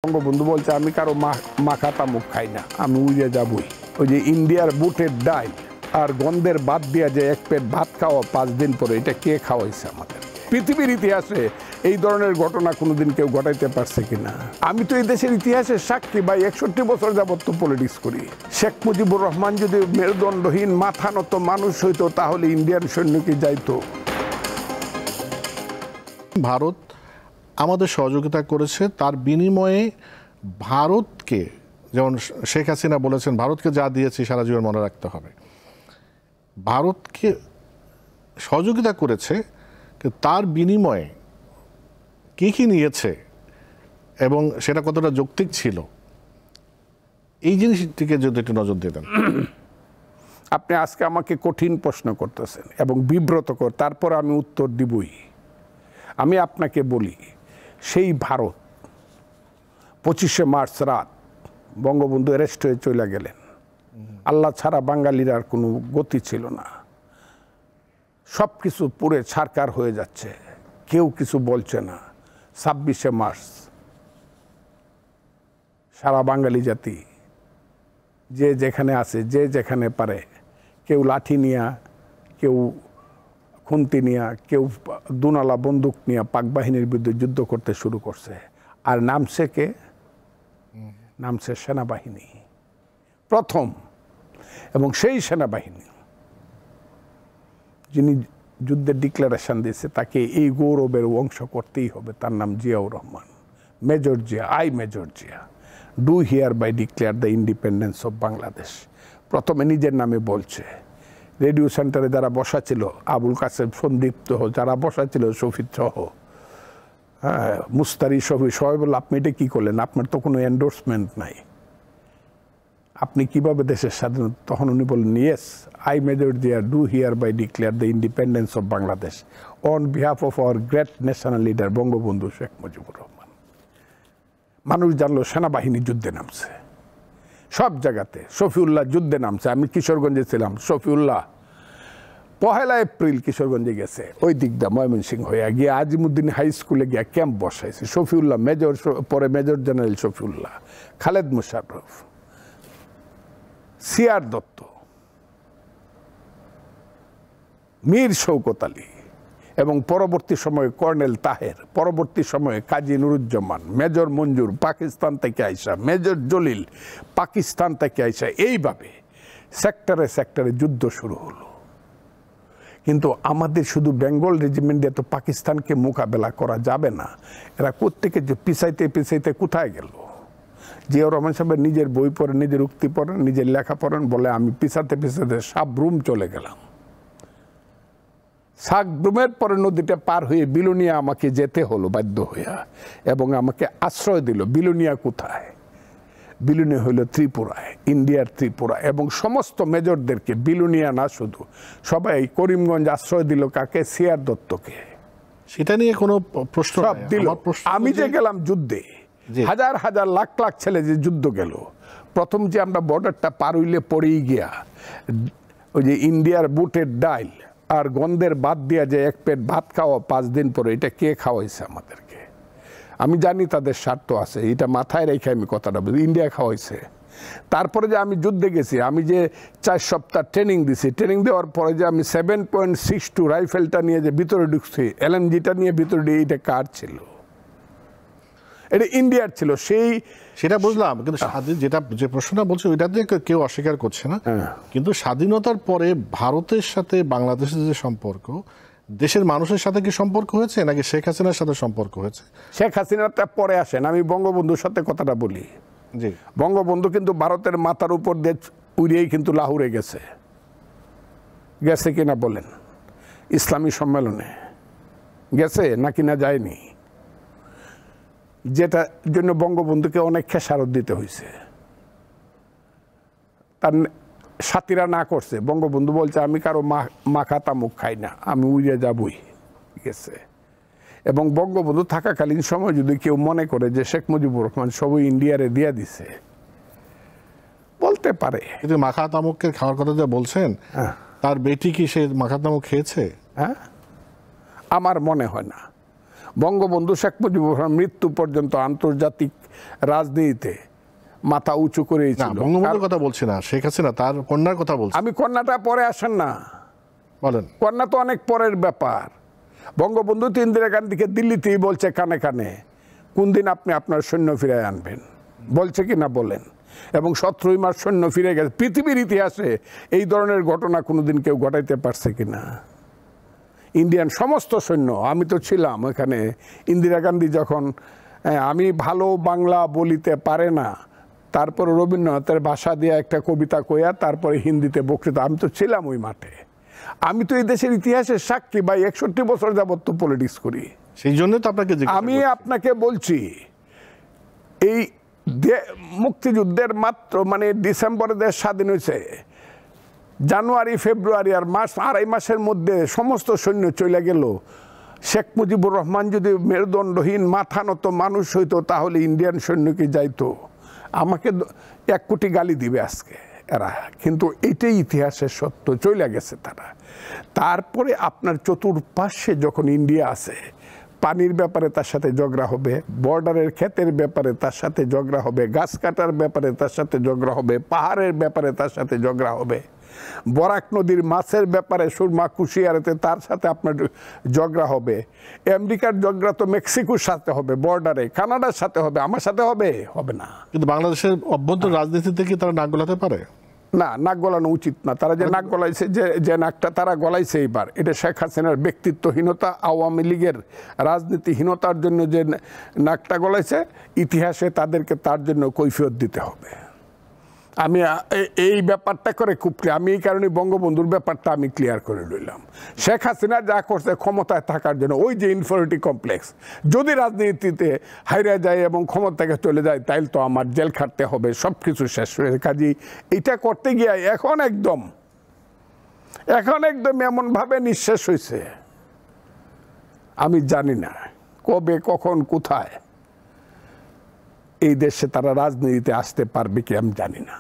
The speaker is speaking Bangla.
বঙ্গবন্ধু বলছে আমি কারো মাখা তামুক খাই না, আমি উড়ে যাবই। ওই যে ইন্ডিয়ার বুটের ডাল আর গন্ধের বাদ দিয়া যে এক পেট ভাত খাওয়া 5 দিন পরে, এটা কে খাওয়াইছে আমাদের? পৃথিবীর ইতিহাসে এই ধরনের ঘটনা কোনোদিন কেউ ঘটাইতে পারছে কিনা? আমি তো এই দেশের ইতিহাসের সাক্ষী ভাই, 61 বছর যাবত তো পলিটিক্স করি। শেখ মুজিবুর রহমান যদি মেরুদণ্ডহীন মাথা নত মানুষ হইতো তাহলে ইন্ডিয়ান সৈন্যকে যাইতো। ভারত আমাদের সহযোগিতা করেছে, তার বিনিময়ে ভারতকে, যেমন শেখ হাসিনা বলেছেন ভারতকে যা দিয়েছি সারা জীবন মনে রাখতে হবে। ভারতকে সহযোগিতা করেছে, তার বিনিময়ে কী কী নিয়েছে এবং সেটা কতটা যৌক্তিক ছিল, এই জিনিসটিকে যদি একটু নজর দিতেন। আপনি আজকে আমাকে কঠিন প্রশ্ন করতেছেন এবং বিব্রত কর, তারপর আমি উত্তর দিবই। আমি আপনাকে বলি, সেই ভারত 25শে মার্চ রাত বঙ্গবন্ধু অ্যারেস্ট হয়ে চলে গেলেন। আল্লাহ ছাড়া বাঙালির আর কোনো গতি ছিল না। সব কিছু পুরে ছারকার হয়ে যাচ্ছে, কেউ কিছু বলছে না। 26শে মার্চ সারা বাঙালি জাতি যে যেখানে আছে, যে যেখানে পারে, কেউ লাঠি নিয়া, কেউ খুন্তি নিয়া, কেউ দুনালা বন্দুক নিয়ে পাক বাহিনীর বিরুদ্ধে যুদ্ধ করতে শুরু করছে। আর নামছে কে? নামছে সেনাবাহিনী প্রথম। এবং সেই সেনাবাহিনী যিনি যুদ্ধের ডিক্লারেশন দিয়েছে, তাকে এই গৌরবের অংশ করতেই হবে। তার নাম Ziaur Rahman, major Zia. Major Zia do hereby declare the independence of Bangladesh. প্রথমে নিজের নামে বলছে। রেডিও সেন্টারে যারা বসা ছিল, আবুল কাসেম, সন্দীপ্ত যারা বসা ছিল, শফিদ সহ, হ্যাঁ, মুস্তারি, শফি, সবাই বলল আপনি এটা কী করলেন? আপনার তো কোনো এন্ডোর্সমেন্ট নাই, আপনি কিভাবে দেশের স্বাধীনতা? তখন উনি বললেন, yes, I major Zia do hereby declare the independence of Bangladesh on behalf of our great national leader Bangabandhu Sheikh Mujibur Rahman. মানুষ জানলো সেনাবাহিনী যুদ্ধে নামছে সব জায়গাতে। শফিউল্লাহ যুদ্ধে নামছে। আমি কিশোরগঞ্জে ছিলাম। শফিউল্লাহ 1 এপ্রিল কিশোরগঞ্জে গেছে, ওই দিকটা ময়মনসিংহ হয়ে গিয়ে আজিমুদ্দিন হাই স্কুলে গিয়ে ক্যাম্প বসাইছে। শফিউল্লাহ মেজর, পরে major general Shafiullah, Khaled Musharraf, CR Dutta, Mir Shawkat Ali এবং পরবর্তী সময়ে কর্নেল তাহের, পরবর্তী সময়ে কাজী নুরুজ্জামান, মেজর মঞ্জুর পাকিস্তান থেকে আইসা, মেজর জলিল পাকিস্তান থেকে আইসা, এইভাবে সেক্টরে সেক্টরে যুদ্ধ শুরু হলো। কিন্তু আমাদের শুধু বেঙ্গল রেজিমেন্ট দিয়ে তো পাকিস্তানকে মোকাবেলা করা যাবে না। এরা কোত্থেকে যে পিছাইতে পিছাইতে কোথায় গেল? জিয়াউর রহমান সাহেবের নিজের বই পড়েন, নিজের উক্তি পড়েন, নিজের লেখা পড়েন, বলে আমি পিছাতে পিছাতে সাবরুম চলে গেলাম। সাবরুমের পরে নদীটা পার হয়ে বিলোনিয়া আমাকে যেতে হলো বাধ্য হইয়া, এবং আমাকে আশ্রয় দিল। বিলোনিয়া কোথায়? বিলোনিয়া হইল ত্রিপুরায়, ইন্ডিয়ার ত্রিপুরা। এবং সমস্ত মেজরদেরকে, বিলোনিয়া না শুধু, সবাই করিমগঞ্জ আশ্রয় দিল। কাকে? সিআর দত্তকে। সেটা নিয়ে কোনো প্রশ্ন সব দিল। আমি যে গেলাম যুদ্ধে, হাজার হাজার লাখ লাখ ছেলে যে যুদ্ধ গেল, প্রথম যে আমরা বর্ডারটা পার হইলে পরেই গিয়া ওই যে ইন্ডিয়ার বুটের ডাল আর গন্ধের বাদ দিয়া যে এক পেট ভাত খাওয়া 5 দিন পরে, এটা কে খাওয়াইছে আমাদেরকে? আমি জানি তাদের স্বার্থ আছে, এটা মাথায় রেখে আমি কথাটা বলি। ইন্ডিয়া খাওয়াইছে। তারপরে যে আমি যুদ্ধে গেছি, আমি যে 4 সপ্তাহ ট্রেনিং দিছি, ট্রেনিং দেওয়ার পরে যে আমি 7.62 রাইফেলটা নিয়ে যে ভিতরে ঢুকছি, LMG-টা নিয়ে ভিতরে ঢুকে, এটা কার ছিল? এটা ইন্ডিয়ার ছিল। সেটা বুঝলাম, কিন্তু স্বাধীন যে প্রশ্নটা বলছে ওইটা দিয়ে কেউ অস্বীকার করছে না। কিন্তু স্বাধীনতার পরে ভারতের সাথে বাংলাদেশের যে সম্পর্ক, দেশের মানুষের সাথে কি সম্পর্ক হয়েছে, নাকি শেখ হাসিনার সাথে সম্পর্ক হয়েছে? শেখ হাসিনাটা পরে আসেন, আমি বঙ্গবন্ধুর সাথে কথাটা বলি। জি, বঙ্গবন্ধু কিন্তু ভারতের মাথার উপর দিয়ে উড়িয়েই কিন্তু লাহোরে গেছে। গেছে কিনা বলেন? ইসলামী সম্মেলনে গেছে নাকি না যায়নি? যেটার জন্য বঙ্গবন্ধুকে অনেক খেসারত দিতে হয়েছে। তার সাথীরা না করছে। বঙ্গবন্ধু বলছে আমি কারো মাখা তামুক খাই না, আমি উড়ে যাবই। গেছে। এবং বঙ্গবন্ধু থাকাকালীন সময় যদি কেউ মনে করে যে শেখ মুজিবুর রহমান সবই ইন্ডিয়ারে দিয়ে দিছে, বলতে পারে। কিন্তু মাখা তামুকের খাওয়ার কথা যা বলছেন, তার বেটি কি সে মাখা তামুক খেয়েছে? হ্যাঁ, আমার মনে হয় না। বঙ্গবন্ধু শেখ মুজিবুর রহমান মৃত্যু পর্যন্ত আন্তর্জাতিক রাজনীতিতে মাথা উঁচু করেছিল। বঙ্গবন্ধুর কথা বলছি না, শেখ হাসিনা তার কন্যার কথা বলছি। আমি কন্যাটা পরে আসেন না, বলেন। কন্যা তো অনেক পরের ব্যাপার। বঙ্গবন্ধু তো ইন্দিরা গান্ধীকে দিল্লিতেই বলছে কানে কানে, কোন দিন আপনি আপনার সৈন্য ফিরায় আনবেন, বলছে কি না বলেন। এবং 17 মাস সৈন্য ফিরে গেছে। পৃথিবীর ইতিহাসে এই ধরনের ঘটনা কোনোদিন কেউ ঘটাইতে পারছে কিনা? ইন্ডিয়ান সমস্ত সৈন্য, আমি তো ছিলাম এখানে। ইন্দিরা গান্ধী যখন, আমি ভালো বাংলা বলিতে পারে না, তারপরে রবীন্দ্রনাথের ভাষা দিয়ে একটা কবিতা কইয়া তারপরে হিন্দিতে বক্তৃতা, আমি তো ছিলাম ওই মাঠে। আমি তো এই দেশের ইতিহাসের সাক্ষী ভাই, 61 বছর যাবত তো পলিটিক্স করি। সেই জন্য তো আপনাকে আমি আপনাকে বলছি, এই মুক্তিযুদ্ধের মাত্র মানে ডিসেম্বরে দেশ স্বাধীন হয়েছে, জানুয়ারি ফেব্রুয়ারি আর মার্চ, 2.5 মাসের মধ্যে সমস্ত সৈন্য চলে গেল। শেখ মুজিবুর রহমান যদি মেরুদণ্ডহীন মাথা নত মানুষ হইতো তাহলে ইন্ডিয়ান সৈন্য কি যাইতো? আমাকে 1 কোটি গালি দিবে আজকে এরা, কিন্তু এটাই ইতিহাসের সত্য, চলে গেছে তারা। তারপরে আপনার চতুর্পাশে যখন ইন্ডিয়া আছে, পানির ব্যাপারে তার সাথে ঝগড়া হবে, বর্ডারের ক্ষেতের ব্যাপারে তার সাথে ঝগড়া হবে, গাছ কাটার ব্যাপারে তার সাথে ঝগড়া হবে, পাহাড়ের ব্যাপারে তার সাথে ঝগড়া হবে, বরাক নদীর মাছের ব্যাপারে সুরমা কুশিয়ারেতে তার সাথে আপনার ঝগড়া হবে, আমেরিকার ঝগড়া তো মেক্সিকোর সাথে হবে, বর্ডারে কানাডার সাথে হবে, আমার সাথে হবে? হবে না। কিন্তু বাংলাদেশের অভ্যন্তর রাজনীতিতে কি তারা নাক গলাতে পারে? না, নাক গলানো উচিত না। তারা যে নাক গলাইছে, যে নাকটা তারা গলাইছে এইবার, এটা শেখ হাসিনার ব্যক্তিত্বহীনতা, আওয়ামী লীগের রাজনীতিহীনতার জন্য যে নাকটা গলাইছে, ইতিহাসে তাদেরকে তার জন্য কৈফিয়ত দিতে হবে। আমি এই ব্যাপারটা করে খুব ক্লিয়ার, আমি এই কারণে বঙ্গবন্ধুর ব্যাপারটা আমি ক্লিয়ার করে রইলাম। শেখ হাসিনা যা করছে ক্ষমতায় থাকার জন্য, ওই যে ইনফিরিয়রিটি কমপ্লেক্স, যদি রাজনীতিতে হাইরা যায় এবং ক্ষমতা থেকে চলে যায়, তাইলে তো আমার জেল খাটতে হবে, সব কিছু শেষ হয়ে। কাজেই এটা করতে গিয়ে এখন একদম এমনভাবে নিঃশেষ হয়েছে, আমি জানি না কবে কখন কোথায় এই দেশে তারা রাজনীতিতে আসতে পারবে কি, আমি জানি না।